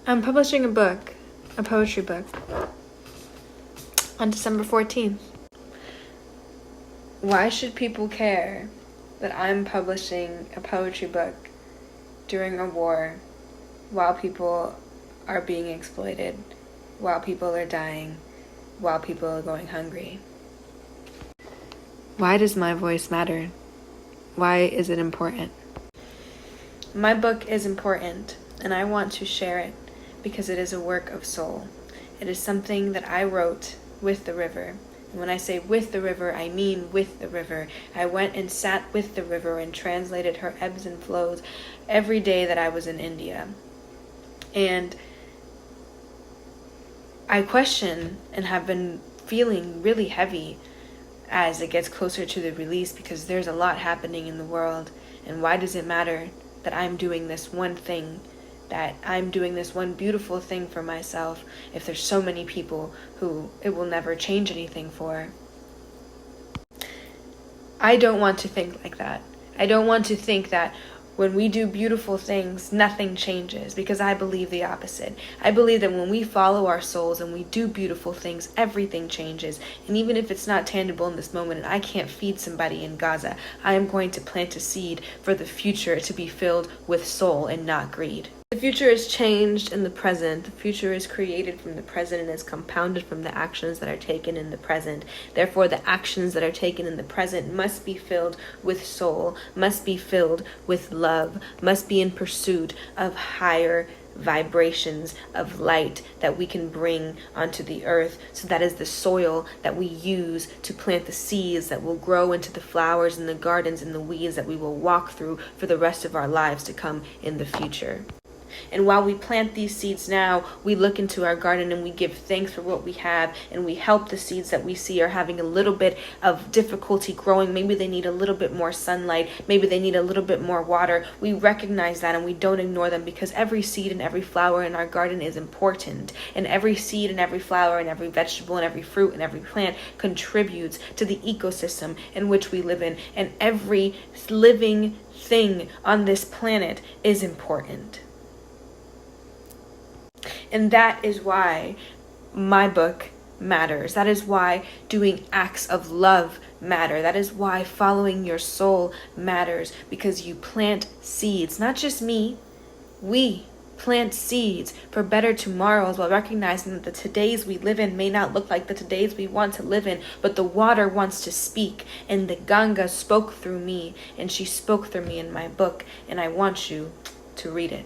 I'm publishing a poetry book, on December 14th. Why should people care that I'm publishing a poetry book during a war while people are being exploited, while people are dying, while people are going hungry? Why does my voice matter? Why is it important? My book is important, and I want to share it because it is a work of soul. It is something that I wrote with the river. And when I say with the river, I mean with the river. I went and sat with the river and translated her ebbs and flows every day that I was in India. And I question and have been feeling really heavy as it gets closer to the release, because there's a lot happening in the world. And why does it matter that I'm doing this one thing, that I'm doing this one beautiful thing for myself, if there's so many people who it will never change anything for? I don't want to think like that. I don't want to think that when we do beautiful things, nothing changes, because I believe the opposite. I believe that when we follow our souls and we do beautiful things, everything changes. And even if it's not tangible in this moment and I can't feed somebody in Gaza, I am going to plant a seed for the future to be filled with soul and not greed. The future is changed in the present. The future is created from the present and is compounded from the actions that are taken in the present. Therefore, the actions that are taken in the present must be filled with soul, must be filled with love, must be in pursuit of higher vibrations of light that we can bring onto the earth. So that is the soil that we use to plant the seeds that will grow into the flowers and the gardens and the weeds that we will walk through for the rest of our lives to come in the future. And while we plant these seeds now, we look into our garden and we give thanks for what we have, and we help the seeds that we see are having a little bit of difficulty growing. Maybe they need a little bit more sunlight. Maybe they need a little bit more water. We recognize that and we don't ignore them, because every seed and every flower in our garden is important. And every seed and every flower and every vegetable and every fruit and every plant contributes to the ecosystem in which we live in. And every living thing on this planet is important. And that is why my book matters. That is why doing acts of love matter. That is why following your soul matters, because you plant seeds. Not just me, we plant seeds for better tomorrows, while recognizing that the todays we live in may not look like the todays we want to live in, but the water wants to speak, and the Ganga spoke through me, and she spoke through me in my book, and I want you to read it.